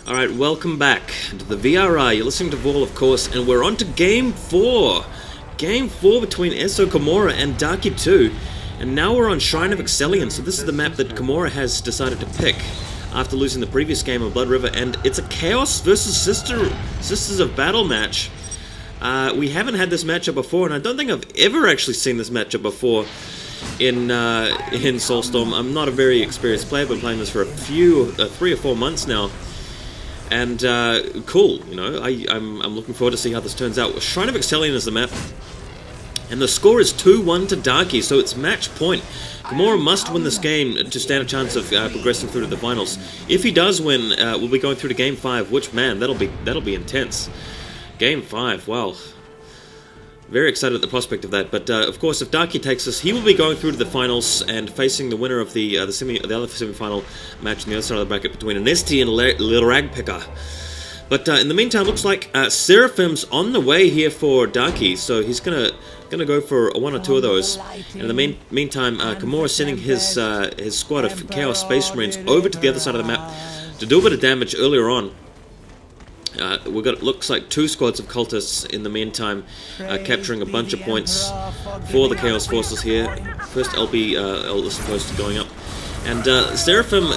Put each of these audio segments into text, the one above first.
Alright, welcome back to the VRI. You're listening to Vol, of course, and we're on to Game 4. Game 4 between KoMMo and Darky2. And now we're on Shrine of Excellion, so this is the map that KoMMo has decided to pick after losing the previous game of Blood River, and it's a Chaos versus Sisters of Battle match. We haven't had this matchup before, and I don't think I've ever actually seen this matchup before in Soulstorm. I'm not a very experienced player, I've been playing this for a few, 3 or 4 months now. And cool, you know, I'm looking forward to see how this turns out. Shrine of Excellion is the map, and the score is 2-1 to Darky, so it's match point. KoMMo must win this game to stand a chance of progressing through to the finals. If he does win, we'll be going through to Game 5, which, man, that'll be intense. Game 5, wow. Very excited at the prospect of that, but of course, if Darky takes us, he will be going through to the finals and facing the winner of the other semi-final match on the other side of the bracket between Anesti and Little Ragpicker. But in the meantime, looks like Seraphim's on the way here for Darky, so he's gonna go for 1 or 2 of those. And in the meantime, KoMMo is sending his squad of Chaos Space Marines over to the other side of the map to do a bit of damage earlier on. We've got, looks like 2 squads of cultists in the meantime, capturing a bunch of points for the Chaos Forces here. First Elder Post going up. And Seraphim,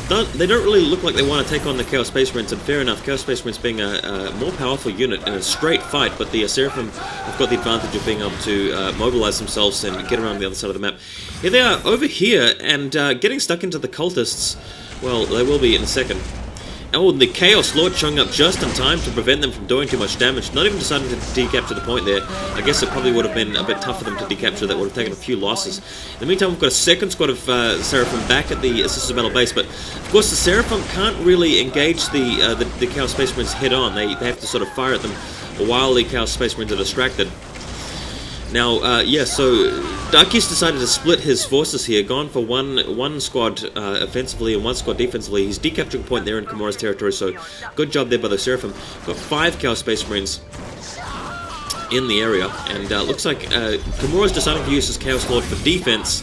they don't really look like they want to take on the Chaos Space Marines, and fair enough, Chaos Space Marines being a more powerful unit in a straight fight, but the Seraphim have got the advantage of being able to mobilize themselves and get around the other side of the map. Here they are, over here, and getting stuck into the cultists. Well, they will be in a second. Oh, and the Chaos Lord showing up just in time to prevent them from doing too much damage, not even deciding to decapture the point there. I guess it probably would have been a bit tough for them to decapture, that would have taken a few losses. In the meantime, we've got a second squad of Seraphim back at the Sisters of Battle base, but of course the Seraphim can't really engage the Chaos Space Marines head on. They have to sort of fire at them while the Chaos Space Marines are distracted. Now, yeah, so Darky's decided to split his forces here, gone for one squad offensively and 1 squad defensively. He's decapturing a point there in KoMMo's territory, so good job there by the Seraphim. Got 5 Chaos Space Marines in the area, and looks like KoMMo's deciding to use his Chaos Lord for defense,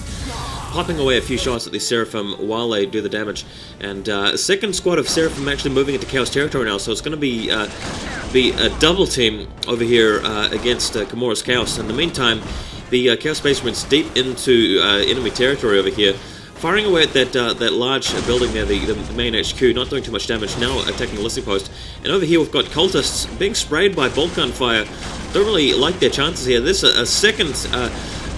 popping away a few shots at the Seraphim while they do the damage. And a second squad of Seraphim actually moving into Chaos territory now, so it's going to be a double team over here against KoMMo's Chaos. In the meantime, the Chaos Space Marines deep into enemy territory over here, firing away at that large building there, the main HQ, not doing too much damage, now attacking the listening post. And over here we've got cultists being sprayed by bolt gun fire. Don't really like their chances here. This is a second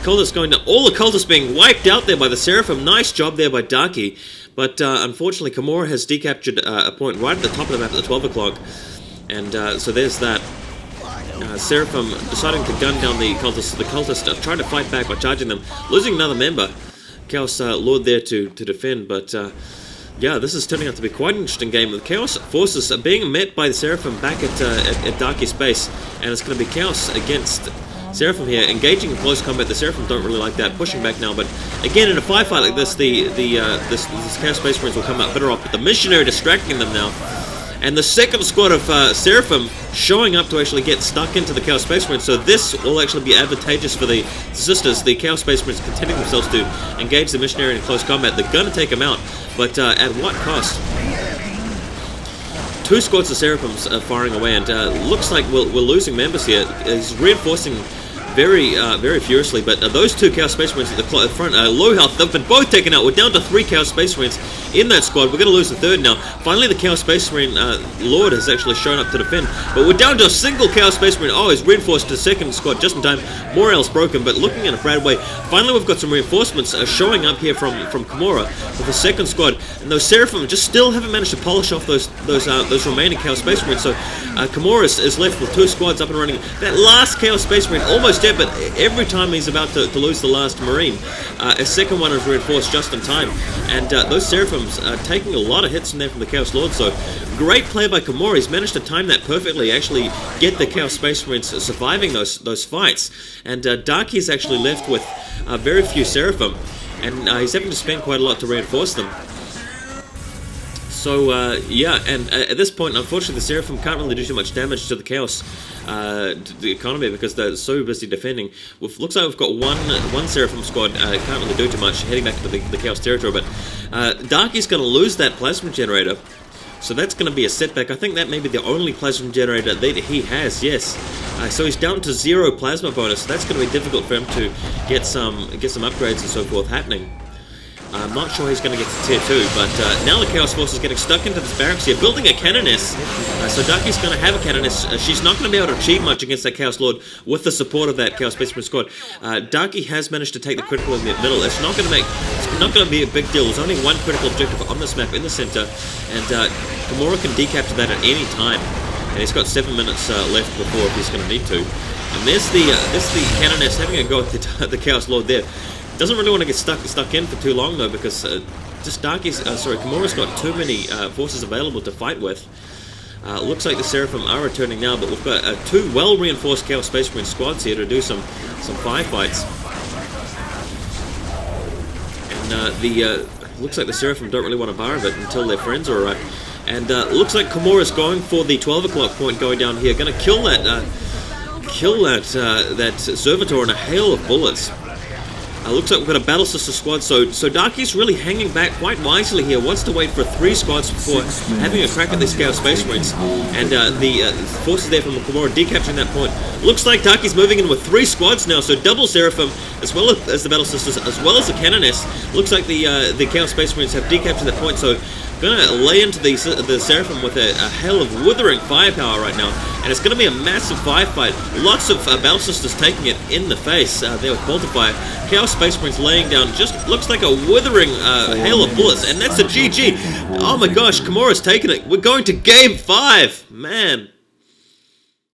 cultist going down. All the cultists being wiped out there by the Seraphim. Nice job there by Darky. But unfortunately, KoMMo has decaptured a point right at the top of the map at the 12 o'clock. And so there's that. Seraphim deciding to gun down the cultists. The cultists are trying to fight back by charging them, losing another member. Chaos Lord there to defend, but yeah, this is turning out to be quite an interesting game. The Chaos Forces are being met by the Seraphim back at Darky's base, and it's going to be Chaos against Seraphim here, engaging in close combat. The Seraphim don't really like that, pushing back now, but again, in a fight like this, this Chaos Space Marines will come out better off, but the Missionary distracting them now. And the second squad of Seraphim showing up to actually get stuck into the Chaos Space Marines, so this will actually be advantageous for the Sisters. The Chaos Space Marines contenting themselves to engage the Missionary in close combat. They're going to take him out, but at what cost? 2 squads of Seraphims are firing away, and looks like we're losing members here. He's reinforcing very furiously, but those 2 Chaos Space Marines at the front, low health, they've been both taken out. We're down to 3 Chaos Space Marines in that squad. We're going to lose the 3rd now. Finally, the Chaos Space Marine Lord has actually shown up to defend, but we're down to a single Chaos Space Marine. Oh, he's reinforced to the 2nd squad just in time. Morale's broken, but looking in a bad way. Finally, we've got some reinforcements showing up here from KoMMo with the 2nd squad, and those Seraphim just still haven't managed to polish off those remaining Chaos Space Marines. So KoMMo is left with 2 squads up and running. That last Chaos Space Marine almost dead, but every time he's about to lose the last Marine, a second one is reinforced just in time. And those Seraphims are taking a lot of hits from there from the Chaos Lord, so great play by KoMMo. He's managed to time that perfectly, actually get the Chaos Space Marines surviving those fights. And Darky's actually left with very few Seraphim, and he's having to spend quite a lot to reinforce them. So, yeah, and at this point, unfortunately, the Seraphim can't really do too much damage to the Chaos the economy because they're so busy defending. Looks like we've got one Seraphim squad, can't really do too much, heading back to the Chaos territory, but Darky's going to lose that plasma generator. So that's going to be a setback. I think that may be the only plasma generator that he has, yes. So he's down to 0 plasma bonus. So that's going to be difficult for him to get some upgrades and so forth happening. I'm not sure he's going to get to tier 2, but now the Chaos Force is getting stuck into this barracks here, building a Cannoness. So Darky's going to have a Cannoness. She's not going to be able to achieve much against that Chaos Lord with the support of that Chaos Space Marine squad. Darky has managed to take the critical in the middle. It's not going to be a big deal. There's only one critical objective on this map in the center, and KoMMo can decapture that at any time. And he's got 7 minutes left before he's going to need to. And there's the Cannoness having a go at the Chaos Lord there. Doesn't really want to get stuck in for too long though, because just KoMMo's got too many forces available to fight with. Looks like the Seraphim are returning now, but we've got 2 well-reinforced Chaos Space Marine squads here to do some firefights. And looks like the Seraphim don't really want to bar of it until their friends are arrived. And looks like KoMMo is going for the 12 o'clock point going down here, going to kill that Servitor in a hail of bullets. Looks like we've got a Battle Sister squad, so Darky's really hanging back quite wisely here. Wants to wait for 3 squads before having a crack at these Chaos Space Marines. And the forces there from KoMMo decapturing that point. Looks like Darky's moving in with 3 squads now, so double Seraphim, as well as the Battle Sisters, as well as the Cannoness. Looks like the Chaos Space Marines have decaptured that point, so gonna lay into the Seraphim with a hail of withering firepower right now, and it's gonna be a massive firefight. Lots of Battle Sisters taking it in the face there with Multiplier. Chaos Space Marines laying down just looks like a withering hail of bullets, and that's a GG. Oh my gosh, KoMMo's taking it. We're going to game 5, man.